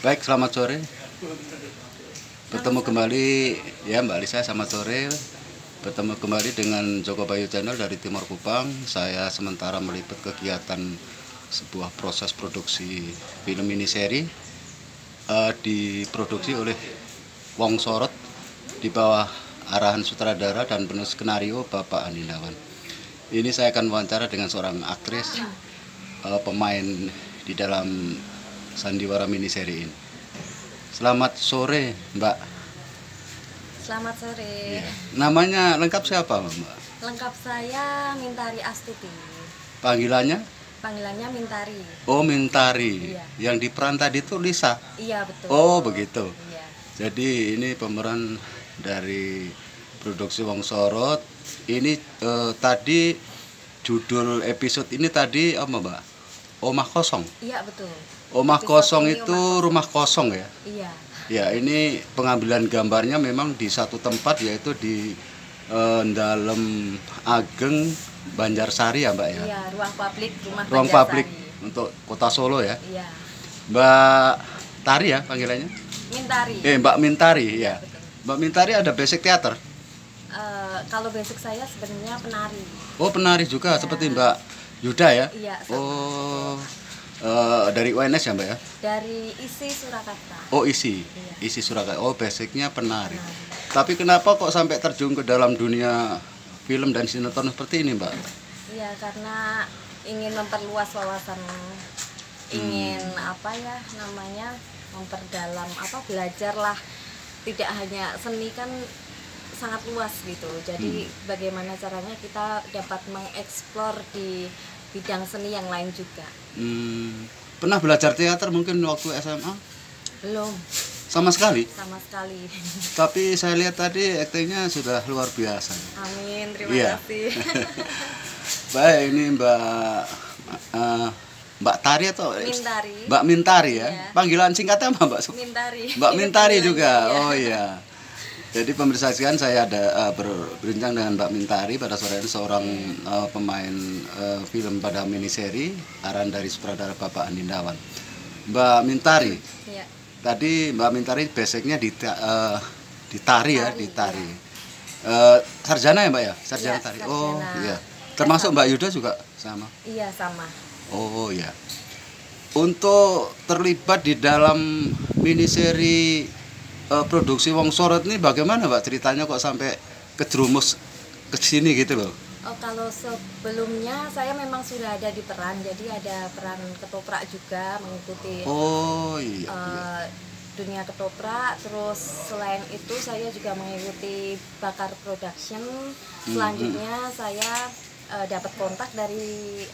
Baik, selamat sore. Bertemu kembali ya Mbak Lisa, selamat sore. Bertemu kembali dengan Joko Bayu Channel dari Timur Kupang. Saya sementara meliput kegiatan sebuah proses produksi film miniseri diproduksi oleh Wong Sorot di bawah arahan sutradara dan penulis skenario Bapak Anindawan. Ini saya akan wawancara dengan seorang aktris pemain di dalam sandiwara miniseri ini. Selamat sore, Mbak. Selamat sore. Ya. Namanya lengkap siapa, Mbak? Lengkap saya Mintari Astuti. Panggilannya? Panggilannya Mintari. Oh, Mintari. Iya. Yang di peran tadi itu Lisa. Iya, betul. Oh, begitu. Iya. Jadi ini pemeran dari produksi Wong Sorot. Ini tadi judul episode ini tadi apa, Mbak? Omah Kosong. Iya, betul. Omah Episode Kosong ini itu Omah Kosong. rumah kosong ya? Iya. Ya, ini pengambilan gambarnya memang di satu tempat, yaitu di dalam Ageng Banjarsari ya, Mbak ya? Iya, ruang publik rumah Ruang Banjarsari. publik untuk Kota Solo ya. Iya. Mbak Tari ya panggilannya? Mintari. Mbak Mintari ya. Betul. Mbak Mintari ada basic teater? Kalau basic saya sebenarnya penari. Oh, penari juga Ya. seperti Mbak Yuda ya? Iya, sama. Oh, dari UNS ya, Mbak ya? Dari isi Surakarta. Oh, isi. Iya. Isi Surakarta. Oh, basicnya penari. Penari. Tapi kenapa kok sampai terjun ke dalam dunia film dan sinetron seperti ini, Mbak? Iya, karena ingin memperluas wawasan, ingin memperdalam belajar lah. Tidak hanya seni kan sangat luas gitu. Jadi bagaimana caranya kita dapat mengeksplor di bidang seni yang lain juga. Pernah belajar teater mungkin waktu SMA? Belum Sama sekali. sama sekali. Tapi saya lihat tadi aktingnya sudah luar biasa. Amin, terima Iya. kasih. Baik, ini Mbak Tari atau Mintari. Mbak Mintari ya? Iya. Panggilan singkatnya apa, Mbak? Mintari. Mbak Mintari Panggilannya, juga. iya. Oh iya. Jadi pemirsa sekalian, saya ada berbincang dengan Mbak Mintari pada sore ini, seorang pemain film pada miniseri arahan dari sutradara Bapak Anindawan. Mbak Mintari, Iya. tadi Mbak Mintari basicnya di tari ya, di tari. Sarjana ya, Mbak ya? Sarjana Iya, tari. sarjana. Oh iya. Termasuk Mbak Yuda juga sama. Iya, sama. Oh ya. Untuk terlibat di dalam miniseri produksi Wong Sorot ini bagaimana, Mbak, ceritanya kok sampai kejerumus ke sini gitu loh? Oh, kalau sebelumnya saya memang sudah ada di peran, jadi ada peran ketoprak juga, mengikuti Oh iya. dunia ketoprak. Terus selain itu saya juga mengikuti Bakar Production. Selanjutnya saya dapat kontak dari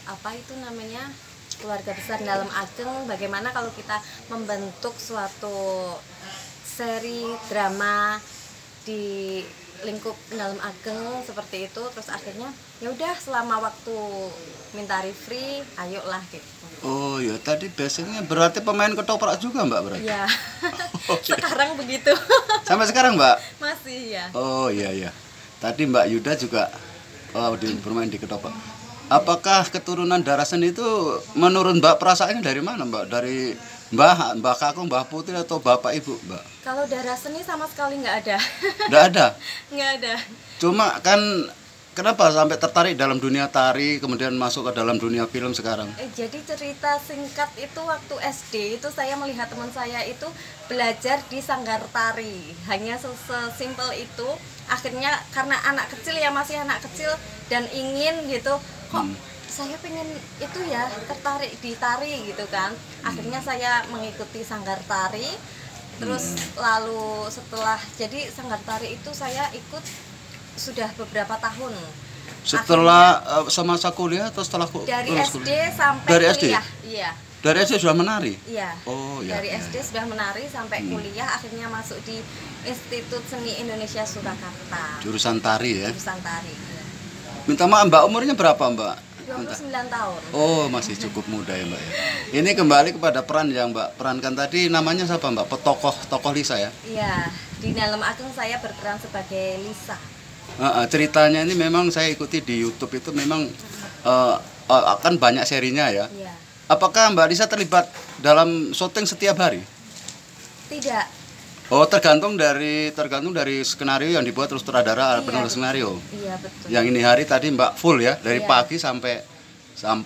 keluarga besar dalam Ageng, bagaimana kalau kita membentuk suatu seri drama di lingkup dalam Ageng seperti itu. Terus akhirnya ya udah, selama waktu Mintari free, ayolah gitu. Oh ya, tadi basicnya berarti pemain ketoprak juga, Mbak, berarti? Ya. Oh, iya. Sekarang begitu. Sampai sekarang, Mbak? Masih ya. Oh iya iya. Tadi Mbak Yuda juga bermain di ketoprak. Apakah keturunan darah seni itu menurut Mbak perasaannya dari mana, Mbak? Dari Mbak Kakung, Mbak Putri, atau Bapak Ibu, Mbak? Kalau darah seni sama sekali nggak ada. Nggak ada. Nggak ada. Cuma kan kenapa sampai tertarik dalam dunia tari kemudian masuk ke dalam dunia film sekarang? Jadi cerita singkat itu, waktu SD itu saya melihat teman saya itu belajar di sanggar tari. Hanya sesimpel itu. Akhirnya karena anak kecil ya, masih anak kecil, dan ingin gitu, kok saya pengen itu ya, tertarik di tari gitu kan. Akhirnya saya mengikuti sanggar tari. Terus lalu setelah jadi sanggar tari itu saya ikut sudah beberapa tahun. Setelah semasa kuliah atau setelah Dari lulus SD kuliah? sampai Dari SD? kuliah. Iya. Dari SD sudah menari? Iya. Oh ya. Dari ya, SD ya. sudah menari sampai kuliah, akhirnya masuk di Institut Seni Indonesia Surakarta. Jurusan tari ya. Jurusan tari. Iya. Minta maaf, Mbak, umurnya berapa, Mbak? 29 tahun. Oh, masih cukup muda ya, Mbak ya. Ini kembali kepada peran yang Mbak perankan tadi, namanya siapa, Mbak? Tokoh Lisa ya? Iya, di dalam Ageng saya berperan sebagai Lisa. Ceritanya ini memang saya ikuti di YouTube, itu memang akan banyak serinya ya. Iya. Apakah Mbak Lisa terlibat dalam syuting setiap hari? Tidak. Oh, tergantung dari skenario yang dibuat terus sutradara Iya, penulis skenario. Iya betul. Yang ini hari tadi Mbak full ya, dari Iya. pagi sampai Siang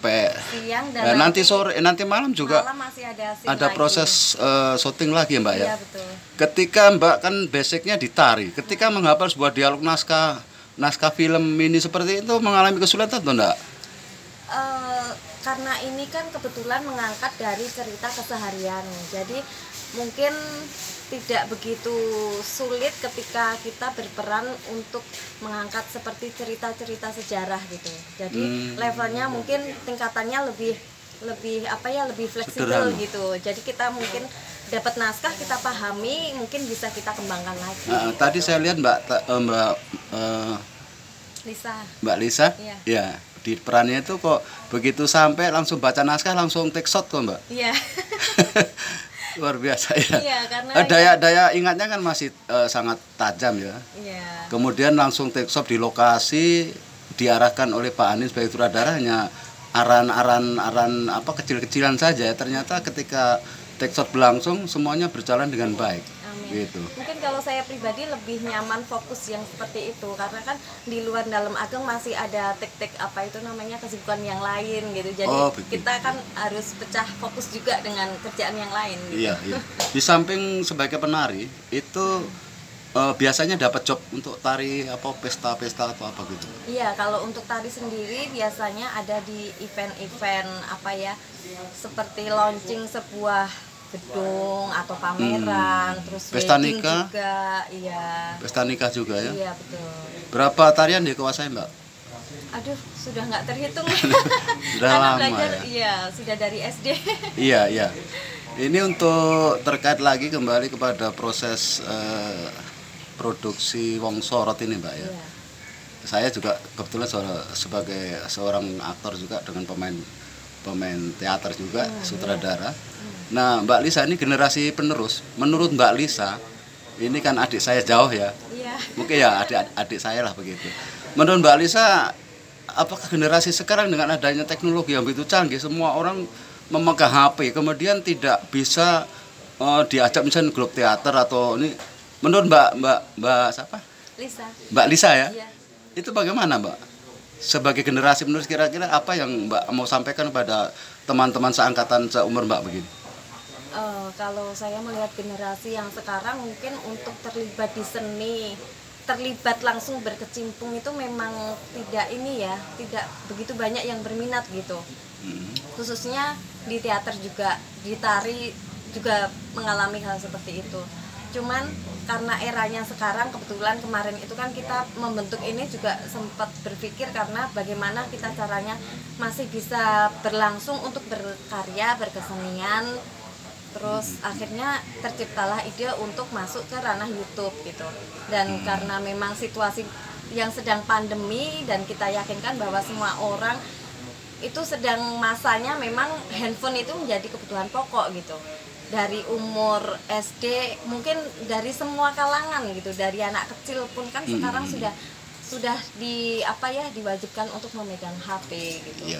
dan nanti sore, nanti malam juga malam masih ada scene ada lagi. proses syuting lagi ya Mbak ya. Iya betul. Ketika Mbak kan basicnya di tari, ketika menghafal sebuah dialog naskah film ini seperti itu mengalami kesulitan atau enggak? Karena ini kan kebetulan mengangkat dari cerita keseharian, jadi mungkin tidak begitu sulit ketika kita berperan untuk mengangkat seperti cerita-cerita sejarah gitu. Jadi levelnya mungkin tingkatannya lebih fleksibel Sederhana. gitu. Jadi kita mungkin dapat naskah, kita pahami, mungkin bisa kita kembangkan lagi. Tadi saya lihat Mbak Lisa, Iya. ya di perannya itu kok begitu sampai langsung baca naskah langsung take shot kok Mbak. Iya. Luar biasa ya. Iya, karena Daya ingatnya kan masih sangat tajam ya. iya. Kemudian langsung take shot di lokasi, diarahkan oleh Pak Anin sebagai sutradara hanya aran kecil-kecilan saja. Ternyata ketika take shot berlangsung semuanya berjalan dengan baik. Amin. Gitu. Mungkin kalau saya pribadi lebih nyaman fokus yang seperti itu karena kan di luar dalam ageng masih ada tek-tek kesibukan yang lain gitu. Jadi kita kan harus pecah fokus juga dengan kerjaan yang lain gitu. Iya. Di samping sebagai penari itu biasanya dapat job untuk tari pesta-pesta atau apa gitu. Iya, kalau untuk tari sendiri biasanya ada di event-event seperti launching sebuah gedung atau pameran, terus Pesta wedding nikah juga, iya. Pesta nikah juga ya. Iya betul. Berapa tarian dikuasai Mbak? Aduh, sudah nggak terhitung. Sudah Karena lama belajar, ya. iya, sudah dari SD. Iya. Ini untuk terkait lagi kembali kepada proses produksi Wong Sorot ini Mbak ya. Iya. Saya juga kebetulan sebagai seorang aktor juga dengan pemain teater juga, sutradara. Nah, Mbak Lisa ini generasi penerus. Menurut Mbak Lisa, ini kan adik saya jauh ya. Iya. Mungkin ya adik saya lah begitu. Menurut Mbak Lisa, apakah generasi sekarang dengan adanya teknologi yang begitu canggih, semua orang memegang HP, kemudian tidak bisa diajak misalnya grup teater atau ini, menurut Mbak siapa? Lisa. Mbak Lisa ya? Iya. Itu bagaimana Mbak? Sebagai generasi penerus kira-kira apa yang Mbak mau sampaikan kepada teman-teman seangkatan seumur Mbak begini? Kalau saya melihat generasi yang sekarang mungkin untuk terlibat di seni, terlibat langsung berkecimpung itu memang tidak begitu banyak yang berminat gitu. Khususnya di teater juga, di tari juga mengalami hal seperti itu. Cuman karena eranya sekarang, kebetulan kemarin itu kan kita membentuk ini juga sempat berpikir karena bagaimana kita caranya masih bisa berlangsung untuk berkarya, berkesenian. Terus akhirnya terciptalah ide untuk masuk ke ranah YouTube gitu. Dan karena memang situasi yang sedang pandemi dan kita yakinkan bahwa semua orang itu sedang masanya memang handphone itu menjadi kebutuhan pokok gitu. Dari umur SD, mungkin dari semua kalangan gitu, dari anak kecil pun kan sekarang sudah diwajibkan untuk memegang HP gitu. Iya.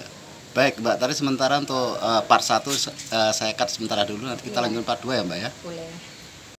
Baik Mbak, tadi sementara untuk part 1 saya cut sementara dulu, nanti kita lanjut part 2 ya Mbak ya. Boleh.